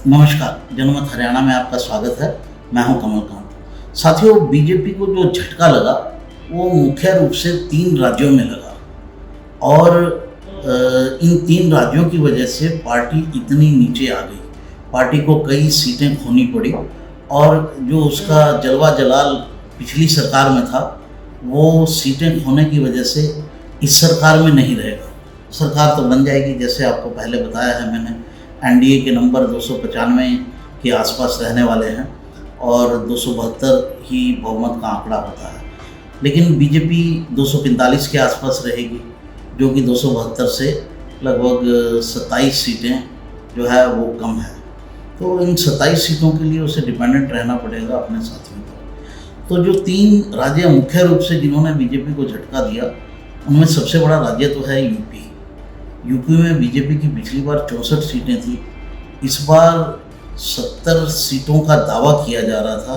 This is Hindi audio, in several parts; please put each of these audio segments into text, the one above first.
नमस्कार, जनमत हरियाणा में आपका स्वागत है। मैं हूं कमलकांत। साथियों, बीजेपी को जो झटका लगा वो मुख्य रूप से 3 राज्यों में लगा और इन 3 राज्यों की वजह से पार्टी इतनी नीचे आ गई। पार्टी को कई सीटें खोनी पड़ी और जो उसका जलवा जलाल पिछली सरकार में था वो सीटें खोने की वजह से इस सरकार में नहीं रहेगा। सरकार तो बन जाएगी, जैसे आपको पहले बताया है मैंने। एनडीए के नंबर 295 के आसपास रहने वाले हैं और 272 ही बहुमत का आंकड़ा होता है, लेकिन बीजेपी 245 के आसपास रहेगी, जो कि 272 से लगभग 27 सीटें जो है वो कम है। तो इन 27 सीटों के लिए उसे डिपेंडेंट रहना पड़ेगा अपने साथियों पर। तो जो 3 राज्य मुख्य रूप से जिन्होंने बीजेपी को झटका दिया, उनमें सबसे बड़ा राज्य तो है यूपी। यूपी में बीजेपी की पिछली बार 64 सीटें थी, इस बार 70 सीटों का दावा किया जा रहा था,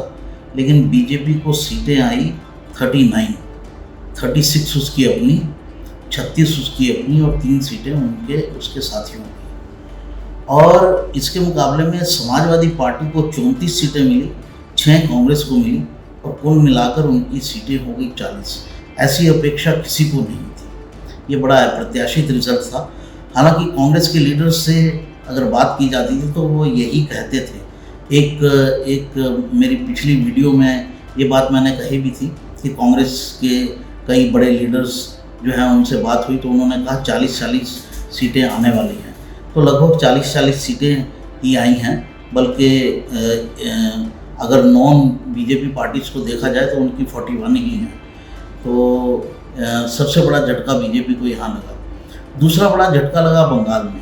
लेकिन बीजेपी को सीटें आई 39, 36 उसकी अपनी, 36 उसकी अपनी और 3 सीटें उसके साथियों की। और इसके मुकाबले में समाजवादी पार्टी को 34 सीटें मिली, 6 कांग्रेस को मिली और कुल मिलाकर उनकी सीटें हो गई 40। ऐसी अपेक्षा किसी को नहीं थी। ये बड़ा अप्रत्याशित रिजल्ट था। हालांकि कांग्रेस के लीडर्स से अगर बात की जाती थी तो वो यही कहते थे। एक मेरी पिछली वीडियो में ये बात मैंने कही भी थी कि कांग्रेस के कई बड़े लीडर्स जो हैं उनसे बात हुई तो उन्होंने कहा 40-40 सीटें आने वाली हैं। तो लगभग 40-40 सीटें ही आई हैं, बल्कि अगर नॉन बीजेपी पार्टीज़ को देखा जाए तो उनकी 41 ही हैं। तो सबसे बड़ा झटका बीजेपी को यहाँ लगा। दूसरा बड़ा झटका लगा बंगाल में।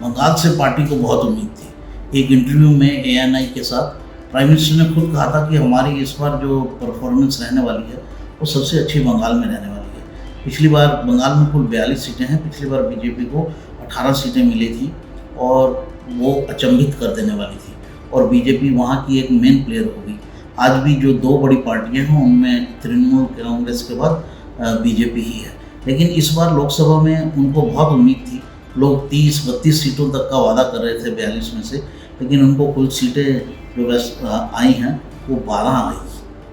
बंगाल से पार्टी को बहुत उम्मीद थी। एक इंटरव्यू में एएनआई के साथ प्राइम मिनिस्टर ने खुद कहा था कि हमारी इस बार जो परफॉर्मेंस रहने वाली है वो सबसे अच्छी बंगाल में रहने वाली है। पिछली बार बंगाल में कुल 42 सीटें हैं, पिछली बार बीजेपी को 18 सीटें मिली थी और वो अचंभित कर देने वाली थी और बीजेपी वहाँ की एक मेन प्लेयर होगी। आज भी जो 2 बड़ी पार्टियाँ हैं उनमें तृणमूल कांग्रेस के बाद बीजेपी ही है, लेकिन इस बार लोकसभा में उनको बहुत उम्मीद थी। लोग 30-32 सीटों तक का वादा कर रहे थे 42 में से, लेकिन उनको कुल सीटें जो आई हैं वो 12 आई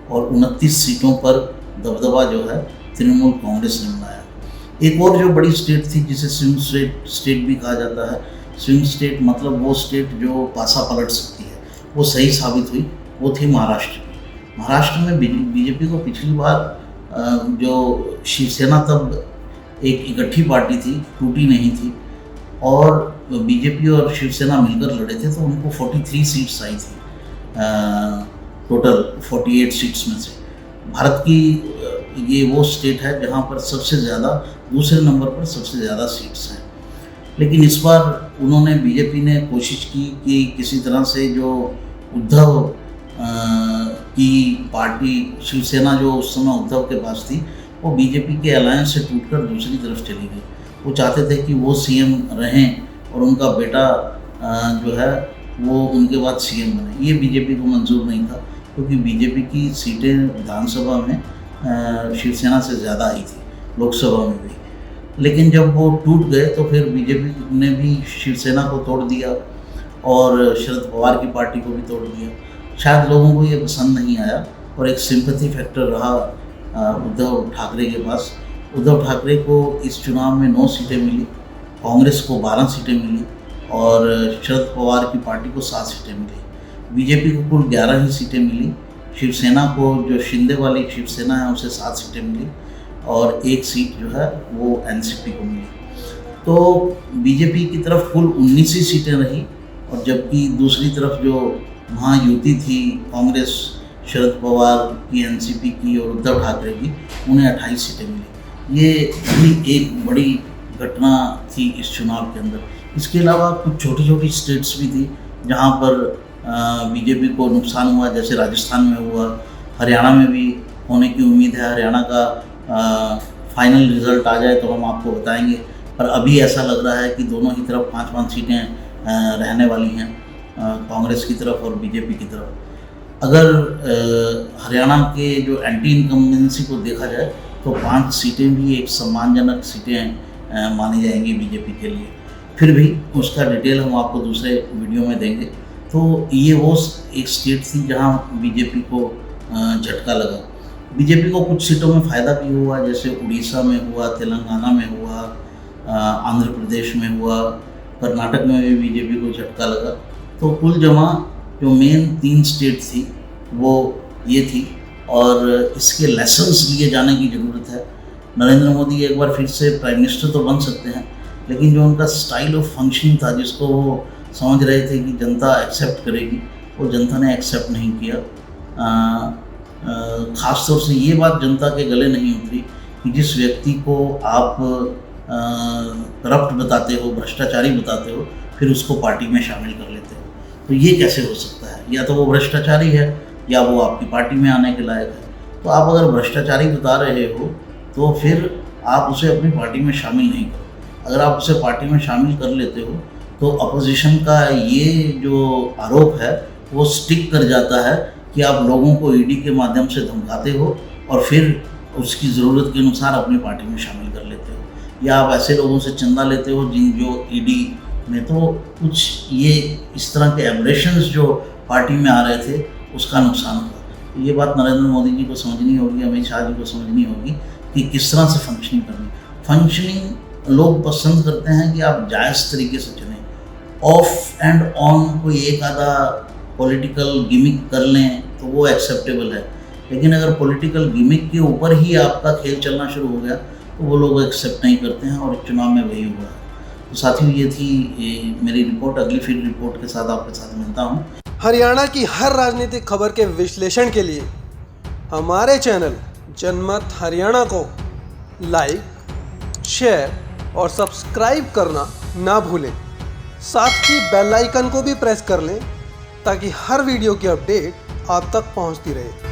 और 29 सीटों पर दबदबा जो है तृणमूल कांग्रेस ने बनाया। एक और जो बड़ी स्टेट थी जिसे स्विंग स्टेट भी कहा जाता है, स्विंग स्टेट मतलब वो स्टेट जो पासा पलट सकती है, वो सही साबित हुई, वो थी महाराष्ट्र। महाराष्ट्र में बीजेपी को पिछली बार जो शिवसेना तब एक इकट्ठी पार्टी थी, टूटी नहीं थी, और बीजेपी और शिवसेना मिलकर लड़े थे तो उनको 43 सीट्स आई थी टोटल 48 सीट्स में से। भारत की ये वो स्टेट है जहाँ पर सबसे ज़्यादा, दूसरे नंबर पर सबसे ज़्यादा सीट्स हैं। लेकिन इस बार उन्होंने, बीजेपी ने कोशिश की कि किसी तरह से जो उद्धव की पार्टी शिवसेना जो उस समय उद्धव के पास थी, वो बीजेपी के अलायंस से टूटकर दूसरी तरफ चली गई। वो चाहते थे कि वो सीएम रहें और उनका बेटा जो है वो उनके बाद सीएम बने। ये बीजेपी को मंजूर नहीं था, क्योंकि बीजेपी की सीटें विधानसभा में शिवसेना से ज़्यादा आई थी, लोकसभा में भी। लेकिन जब वो टूट गए तो फिर बीजेपी ने भी शिवसेना को तोड़ दिया और शरद पवार की पार्टी को भी तोड़ दिया। शायद लोगों को ये पसंद नहीं आया और एक सिंपैथी फैक्टर रहा उद्धव ठाकरे के पास। उद्धव ठाकरे को इस चुनाव में 9 सीटें मिली, कांग्रेस को 12 सीटें मिली और शरद पवार की पार्टी को 7 सीटें मिली। बीजेपी को कुल 11 ही सीटें मिली। शिवसेना को, जो शिंदे वाली शिवसेना है, उसे 7 सीटें मिली और 1 सीट जो है वो एनसीपी को मिली। तो बीजेपी की तरफ कुल 19 ही सीटें रही और जबकि दूसरी तरफ जो महायुति थी, कांग्रेस, शरद पवार की, एनसीपी की और उद्धव ठाकरे की, उन्हें 28 सीटें मिली। ये भी एक बड़ी घटना थी इस चुनाव के अंदर। इसके अलावा कुछ छोटी छोटी स्टेट्स भी थी जहाँ पर बीजेपी को नुकसान हुआ, जैसे राजस्थान में हुआ, हरियाणा में भी होने की उम्मीद है। हरियाणा का फाइनल रिजल्ट आ जाए तो हम आपको बताएंगे, पर अभी ऐसा लग रहा है कि दोनों ही तरफ 5-5 सीटें रहने वाली हैं, कांग्रेस की तरफ और बीजेपी की तरफ। अगर हरियाणा के जो एंटी इनकम्बेंसी को देखा जाए तो 5 सीटें भी एक सम्मानजनक सीटें मानी जाएंगी बीजेपी के लिए। फिर भी उसका डिटेल हम आपको दूसरे वीडियो में देंगे। तो ये वो एक स्टेट थी जहाँ बीजेपी को झटका लगा। बीजेपी को कुछ सीटों में फ़ायदा भी हुआ, जैसे उड़ीसा में हुआ, तेलंगाना में हुआ, आंध्र प्रदेश में हुआ, कर्नाटक में भी बीजेपी को झटका लगा। तो कुल जमा जो मेन 3 स्टेट थी वो ये थी, और इसके लेसन्स लिए जाने की ज़रूरत है। नरेंद्र मोदी एक बार फिर से प्राइम मिनिस्टर तो बन सकते हैं, लेकिन जो उनका स्टाइल ऑफ फंक्शनिंग था, जिसको वो समझ रहे थे कि जनता एक्सेप्ट करेगी, वो जनता ने एक्सेप्ट नहीं किया। ख़ास तौर से ये बात जनता के गले नहीं उतरी कि जिस व्यक्ति को आप करप्ट बताते हो, भ्रष्टाचारी बताते हो, फिर उसको पार्टी में शामिल कर लेते हो। तो ये कैसे हो सकता है? या तो वो भ्रष्टाचारी है या वो आपकी पार्टी में आने के लायक है। तो आप अगर भ्रष्टाचारी बता रहे हो तो फिर आप उसे अपनी पार्टी में शामिल नहीं करो। अगर आप उसे पार्टी में शामिल कर लेते हो तो अपोजिशन का ये जो आरोप है वो स्टिक कर जाता है कि आप लोगों को ईडी के माध्यम से धमकाते हो और फिर उसकी ज़रूरत के अनुसार अपनी पार्टी में शामिल कर लेते हो, या आप ऐसे लोगों से चंदा लेते हो जो ईडी में तो कुछ ये इस तरह के एब्रेशंस जो पार्टी में आ रहे थे उसका नुकसान हुआ। ये बात नरेंद्र मोदी जी को समझनी होगी, अमित शाह जी को समझनी होगी कि किस तरह से फंक्शनिंग करनी। फंक्शनिंग लोग पसंद करते हैं कि आप जायज़ तरीके से चलें, ऑफ एंड ऑन कोई एक आधा पॉलिटिकल गिमिक कर लें तो वो एक्सेप्टेबल है, लेकिन अगर पॉलिटिकल गिमिक के ऊपर ही आपका खेल चलना शुरू हो गया तो वो लोग एक्सेप्ट नहीं करते हैं, और चुनाव में वही हुआ है। तो साथियों, ये थी मेरी रिपोर्ट। अगली फिर रिपोर्ट के साथ आपके साथ मिलता हूँ। हरियाणा की हर राजनीतिक खबर के विश्लेषण के लिए हमारे चैनल जनमत हरियाणा को लाइक, शेयर और सब्सक्राइब करना ना भूलें। साथ ही बेल आइकन को भी प्रेस कर लें ताकि हर वीडियो की अपडेट आप तक पहुंचती रहे।